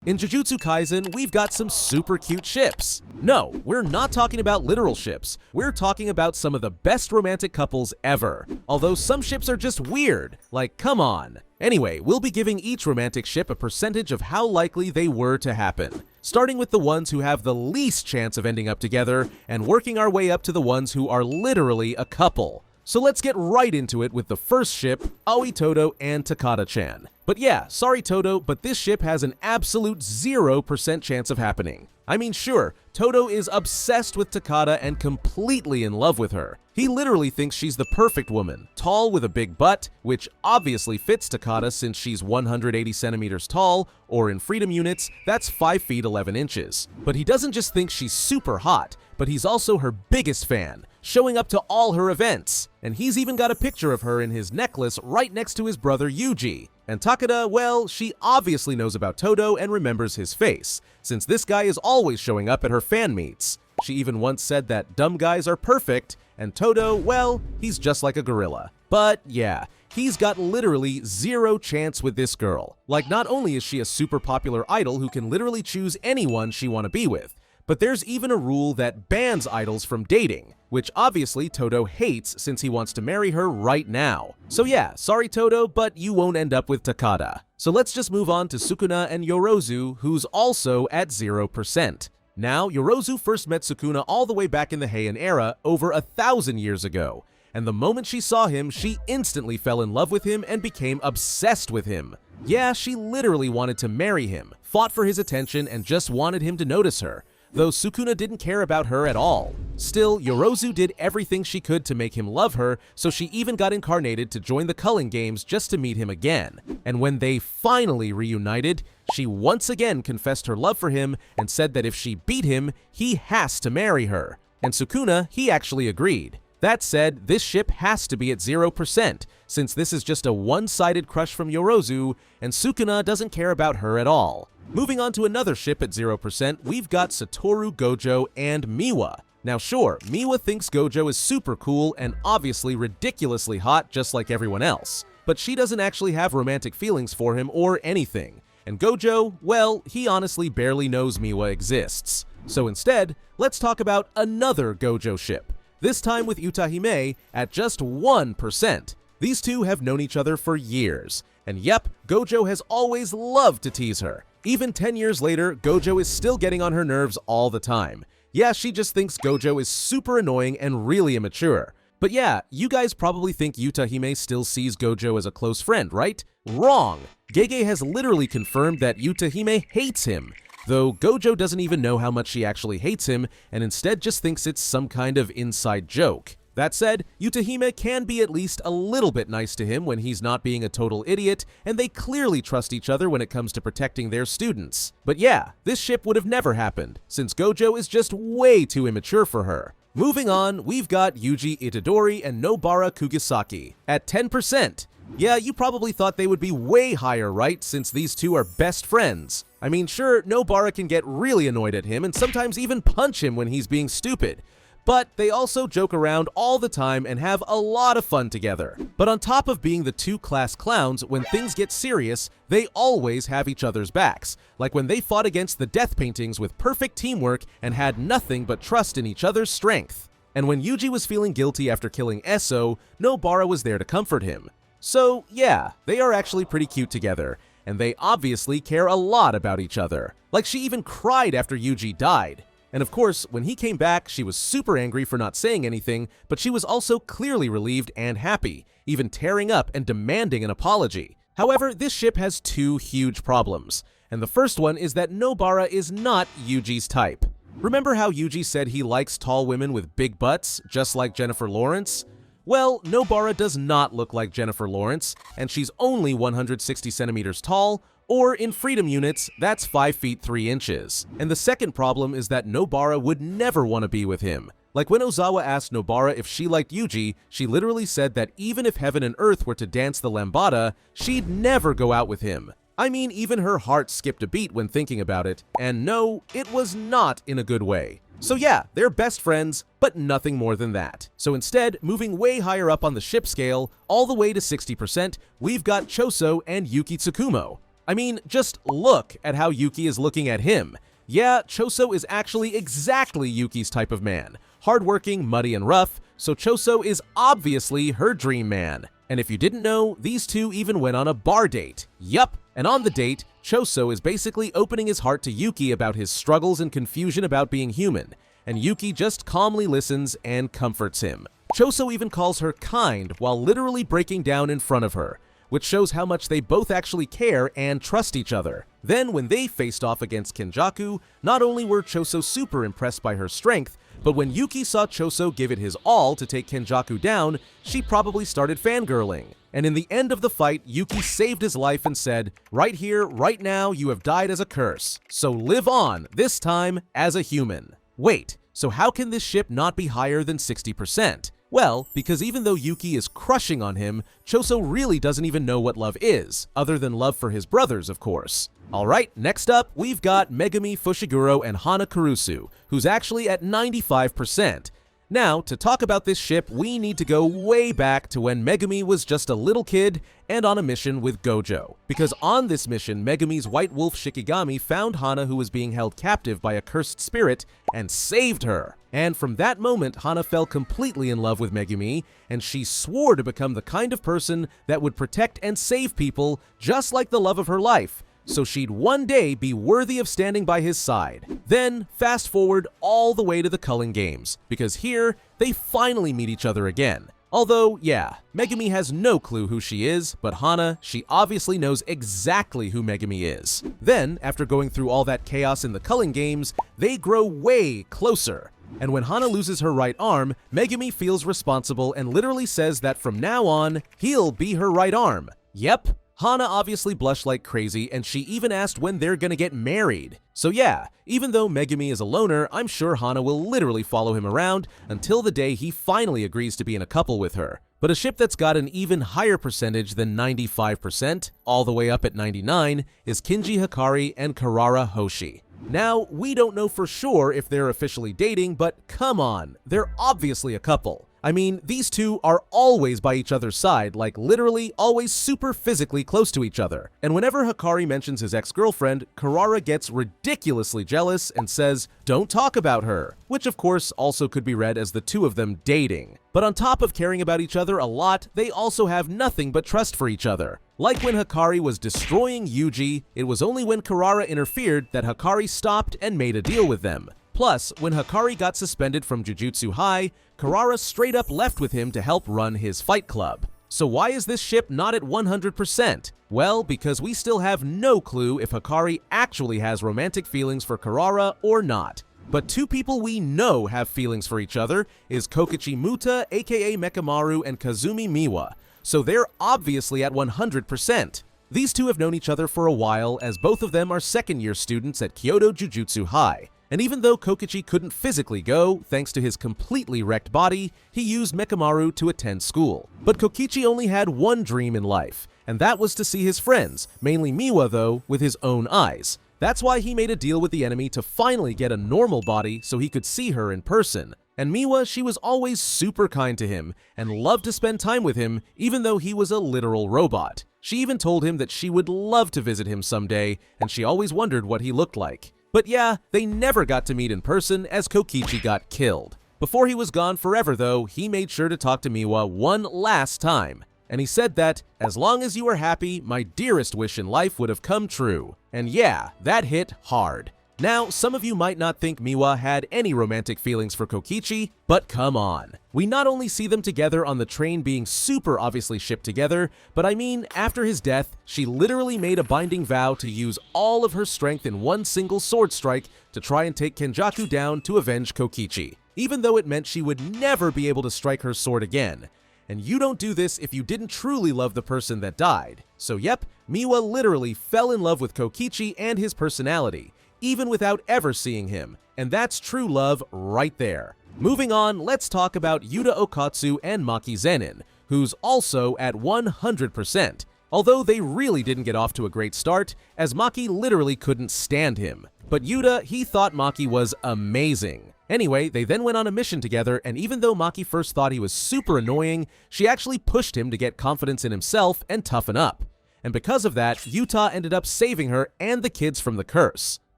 In Jujutsu Kaisen, we've got some super cute ships. No, we're not talking about literal ships. We're talking about some of the best romantic couples ever. Although some ships are just weird. Like, come on. Anyway, we'll be giving each romantic ship a percentage of how likely they were to happen. Starting with the ones who have the least chance of ending up together, and working our way up to the ones who are literally a couple. So let's get right into it with the first ship, Aoi Todo and Takada-chan. But yeah, sorry Todo, but this ship has an absolute 0% chance of happening. I mean, sure, Todo is obsessed with Takada and completely in love with her. He literally thinks she's the perfect woman, tall with a big butt, which obviously fits Takada since she's 180 centimeters tall, or in freedom units, that's 5 feet 11 inches. But he doesn't just think she's super hot, but he's also her biggest fan, showing up to all her events. And he's even got a picture of her in his necklace right next to his brother Yuji. And Takada, well, she obviously knows about Todo and remembers his face, since this guy is always showing up at her fan meets. She even once said that dumb guys are perfect, and Todo, well, he's just like a gorilla. But yeah, he's got literally 0 chance with this girl. Like, not only is she a super popular idol who can literally choose anyone she want to be with, but there's even a rule that bans idols from dating, which obviously Todo hates since he wants to marry her right now. So yeah, sorry Todo, but you won't end up with Takada. So let's just move on to Sukuna and Yorozu, who's also at 0%. Now, Yorozu first met Sukuna all the way back in the Heian era, over 1,000 years ago. And the moment she saw him, she instantly fell in love with him and became obsessed with him. Yeah, she literally wanted to marry him, fought for his attention, and just wanted him to notice her, though Sukuna didn't care about her at all. Still, Yorozu did everything she could to make him love her, so she even got incarnated to join the Culling Games just to meet him again. And when they finally reunited, she once again confessed her love for him and said that if she beat him, he has to marry her. And Sukuna, he actually agreed. That said, this ship has to be at 0%, since this is just a one-sided crush from Yorozu, and Sukuna doesn't care about her at all. Moving on to another ship at 0%, we've got Satoru Gojo and Miwa. Now sure, Miwa thinks Gojo is super cool and obviously ridiculously hot just like everyone else, but she doesn't actually have romantic feelings for him or anything. And Gojo, well, he honestly barely knows Miwa exists. So instead, let's talk about another Gojo ship, this time with Utahime at just 1%. These two have known each other for years, and yep, Gojo has always loved to tease her. Even 10 years later, Gojo is still getting on her nerves all the time. Yeah, she just thinks Gojo is super annoying and really immature. But yeah, you guys probably think Utahime still sees Gojo as a close friend, right? Wrong! Gege has literally confirmed that Utahime hates him, though Gojo doesn't even know how much she actually hates him and instead just thinks it's some kind of inside joke. That said, Utahime can be at least a little bit nice to him when he's not being a total idiot, and they clearly trust each other when it comes to protecting their students. But yeah, this ship would have never happened, since Gojo is just way too immature for her. Moving on, we've got Yuji Itadori and Nobara Kugisaki at 10%. Yeah, you probably thought they would be way higher, right, since these two are best friends. I mean, sure, Nobara can get really annoyed at him and sometimes even punch him when he's being stupid, but they also joke around all the time and have a lot of fun together. But on top of being the two class clowns, when things get serious, they always have each other's backs, like when they fought against the death paintings with perfect teamwork and had nothing but trust in each other's strength. And when Yuji was feeling guilty after killing Eso, Nobara was there to comfort him. So yeah, they are actually pretty cute together, and they obviously care a lot about each other. Like, she even cried after Yuji died. And of course, when he came back, she was super angry for not saying anything, but she was also clearly relieved and happy, even tearing up and demanding an apology. However, this ship has 2 huge problems, and the first one is that Nobara is not Yuji's type. Remember how Yuji said he likes tall women with big butts, just like Jennifer Lawrence? Well, Nobara does not look like Jennifer Lawrence, and she's only 160 centimeters tall, or in freedom units, that's 5 feet 3 inches. And the second problem is that Nobara would never want to be with him. Like when Ozawa asked Nobara if she liked Yuji, she literally said that even if heaven and earth were to dance the lambada, she'd never go out with him. I mean, even her heart skipped a beat when thinking about it, and no, it was not in a good way. So yeah, they're best friends, but nothing more than that. So instead, moving way higher up on the ship scale, all the way to 60%, we've got Choso and Yuki Tsukumo. I mean, just look at how Yuki is looking at him. Yeah, Choso is actually exactly Yuki's type of man. Hardworking, muddy, and rough, so Choso is obviously her dream man. And if you didn't know, these two even went on a bar date. Yup, and on the date, Choso is basically opening his heart to Yuki about his struggles and confusion about being human, and Yuki just calmly listens and comforts him. Choso even calls her kind while literally breaking down in front of her, which shows how much they both actually care and trust each other. Then when they faced off against Kenjaku, not only were Choso super impressed by her strength, but when Yuki saw Choso give it his all to take Kenjaku down, she probably started fangirling. And in the end of the fight, Yuki saved his life and said, "Right here, right now, you have died as a curse. So live on, this time as a human." Wait, so how can this ship not be higher than 60%? Well, because even though Yuki is crushing on him, Choso really doesn't even know what love is, other than love for his brothers, of course. Alright, next up, we've got Megumi Fushiguro and Hana Kurusu, who's actually at 95%. Now, to talk about this ship, we need to go way back to when Megumi was just a little kid and on a mission with Gojo. Because on this mission, Megumi's White Wolf Shikigami found Hana, who was being held captive by a cursed spirit, and saved her. And from that moment, Hana fell completely in love with Megumi, and she swore to become the kind of person that would protect and save people just like the love of her life, so she'd one day be worthy of standing by his side. Then, fast forward all the way to the Culling Games, because here, they finally meet each other again. Although, yeah, Megumi has no clue who she is, but Hana, she obviously knows exactly who Megumi is. Then, after going through all that chaos in the Culling Games, they grow way closer. And when Hana loses her right arm, Megumi feels responsible and literally says that from now on, he'll be her right arm. Yep, Hana obviously blushed like crazy, and she even asked when they're gonna get married. So yeah, even though Megumi is a loner, I'm sure Hana will literally follow him around until the day he finally agrees to be in a couple with her. But a ship that's got an even higher percentage than 95%, all the way up at 99, is Kinji Hakari and Karara Hoshi. Now, we don't know for sure if they're officially dating, but come on, they're obviously a couple. I mean, these two are always by each other's side, like literally always super physically close to each other. And whenever Hakari mentions his ex-girlfriend, Karara gets ridiculously jealous and says, "Don't talk about her," which of course also could be read as the two of them dating. But on top of caring about each other a lot, they also have nothing but trust for each other. Like when Hakari was destroying Yuji, it was only when Karara interfered that Hakari stopped and made a deal with them. Plus, when Hakari got suspended from Jujutsu High, Karara straight up left with him to help run his fight club. So why is this ship not at 100%? Well, because we still have no clue if Hakari actually has romantic feelings for Karara or not. But two people we know have feelings for each other is Kokichi Muta, aka Mekamaru, and Kazumi Miwa, so they're obviously at 100%. These two have known each other for a while, as both of them are second-year students at Kyoto Jujutsu High. And even though Kokichi couldn't physically go, thanks to his completely wrecked body, he used Mekamaru to attend school. But Kokichi only had one dream in life, and that was to see his friends, mainly Miwa though, with his own eyes. That's why he made a deal with the enemy to finally get a normal body so he could see her in person. And Miwa, she was always super kind to him, and loved to spend time with him, even though he was a literal robot. She even told him that she would love to visit him someday, and she always wondered what he looked like. But yeah, they never got to meet in person as Kokichi got killed. Before he was gone forever though, he made sure to talk to Miwa one last time. And he said that, "As long as you are happy, my dearest wish in life would have come true." And yeah, that hit hard. Now, some of you might not think Miwa had any romantic feelings for Kokichi, but come on. We not only see them together on the train being super obviously shipped together, but I mean, after his death, she literally made a binding vow to use all of her strength in one single sword strike to try and take Kenjaku down to avenge Kokichi, even though it meant she would never be able to strike her sword again. And you don't do this if you didn't truly love the person that died. So yep, Miwa literally fell in love with Kokichi and his personality, even without ever seeing him, and that's true love right there. Moving on, let's talk about Yuta Okkotsu and Maki Zenin, who's also at 100%, although they really didn't get off to a great start, as Maki literally couldn't stand him. But Yuta, he thought Maki was amazing. Anyway, they then went on a mission together, and even though Maki first thought he was super annoying, she actually pushed him to get confidence in himself and toughen up. and because of that, Yuta ended up saving her and the kids from the curse.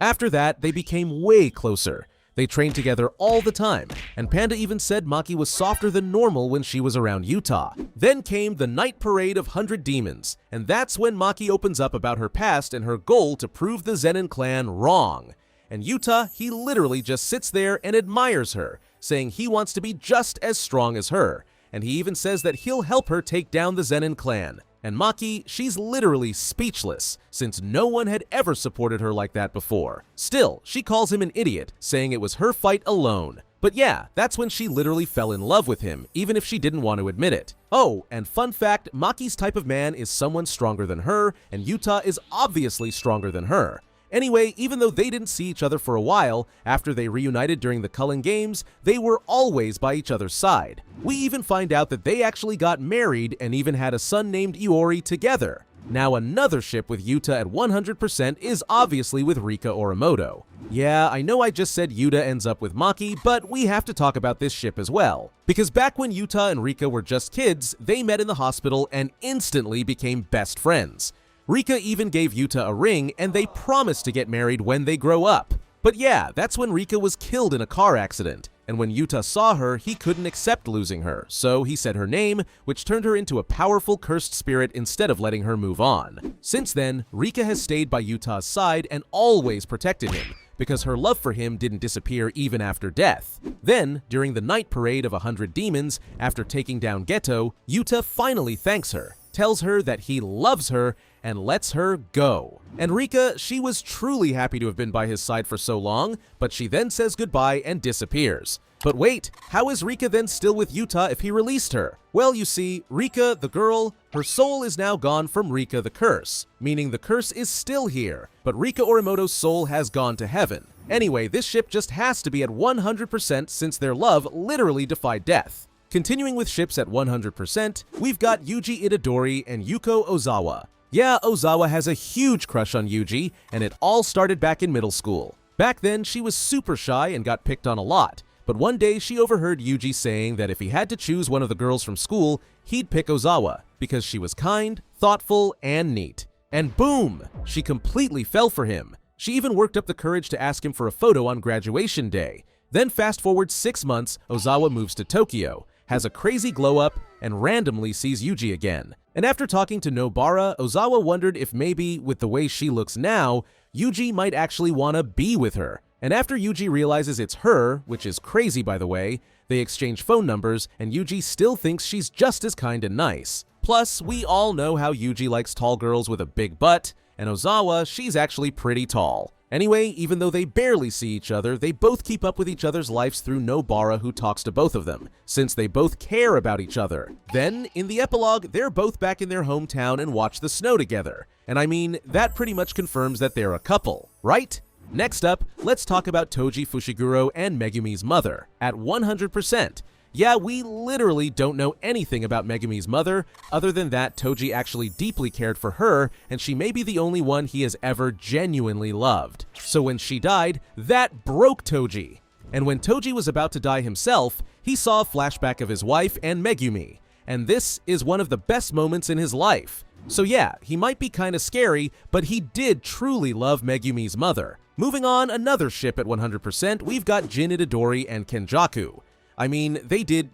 After that, they became way closer. They trained together all the time, and Panda even said Maki was softer than normal when she was around Yuta. Then came the night parade of 100 demons, and that's when Maki opens up about her past and her goal to prove the Zenin clan wrong. And Yuta, he literally just sits there and admires her, saying he wants to be just as strong as her, and he even says that he'll help her take down the Zenin clan. And Maki, she's literally speechless, since no one had ever supported her like that before. Still, she calls him an idiot, saying it was her fight alone. But yeah, that's when she literally fell in love with him, even if she didn't want to admit it. Oh, and fun fact, Maki's type of man is someone stronger than her, and Yuta is obviously stronger than her. Anyway, even though they didn't see each other for a while, after they reunited during the Culling Games, they were always by each other's side. We even find out that they actually got married and even had a son named Iori together. Now another ship with Yuta at 100% is obviously with Rika Orimoto. Yeah, I know I just said Yuta ends up with Maki, but we have to talk about this ship as well. Because back when Yuta and Rika were just kids, they met in the hospital and instantly became best friends. Rika even gave Yuta a ring, and they promised to get married when they grow up. But yeah, that's when Rika was killed in a car accident, and when Yuta saw her, he couldn't accept losing her, so he said her name, which turned her into a powerful cursed spirit instead of letting her move on. Since then, Rika has stayed by Yuta's side and always protected him, because her love for him didn't disappear even after death. Then, during the night parade of 100 demons, after taking down Geto, Yuta finally thanks her, tells her that he loves her, and lets her go. And Rika, she was truly happy to have been by his side for so long, but she then says goodbye and disappears. But wait, how is Rika then still with Yuta if he released her? Well, you see, Rika, the girl, her soul is now gone from Rika the curse, meaning the curse is still here, but Rika Orimoto's soul has gone to heaven. Anyway, this ship just has to be at 100% since their love literally defied death. Continuing with ships at 100%, we've got Yuji Itadori and Yuko Ozawa. Yeah, Ozawa has a huge crush on Yuji, and it all started back in middle school. Back then, she was super shy and got picked on a lot, but one day she overheard Yuji saying that if he had to choose one of the girls from school, he'd pick Ozawa, because she was kind, thoughtful, and neat. And boom! She completely fell for him. She even worked up the courage to ask him for a photo on graduation day. Then fast forward 6 months, Ozawa moves to Tokyo, has a crazy glow-up, and randomly sees Yuji again. And after talking to Nobara, Ozawa wondered if maybe, with the way she looks now, Yuji might actually want to be with her. And after Yuji realizes it's her, which is crazy by the way, they exchange phone numbers, and Yuji still thinks she's just as kind and nice. Plus, we all know how Yuji likes tall girls with a big butt, and Ozawa, she's actually pretty tall. Anyway, even though they barely see each other, they both keep up with each other's lives through Nobara, who talks to both of them, since they both care about each other. Then, in the epilogue, they're both back in their hometown and watch the snow together. And I mean, that pretty much confirms that they're a couple, right? Next up, let's talk about Toji Fushiguro and Megumi's mother, at 100%. Yeah, we literally don't know anything about Megumi's mother, other than that Toji actually deeply cared for her, and she may be the only one he has ever genuinely loved. So when she died, that broke Toji. And when Toji was about to die himself, he saw a flashback of his wife and Megumi, and this is one of the best moments in his life. So yeah, he might be kinda scary, but he did truly love Megumi's mother. Moving on, another ship at 100%, we've got Jin Itadori and Kenjaku. I mean, they did,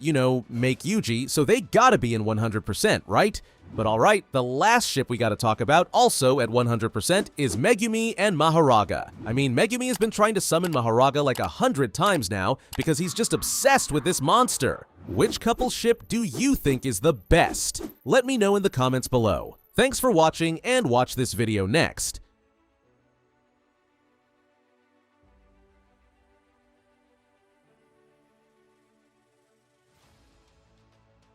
make Yuji, so they gotta be in 100%, right? But alright, the last ship we gotta talk about, also at 100%, is Megumi and Mahoraga. I mean, Megumi has been trying to summon Mahoraga like 100 times now, because he's just obsessed with this monster. Which couple ship do you think is the best? Let me know in the comments below. Thanks for watching, and watch this video next.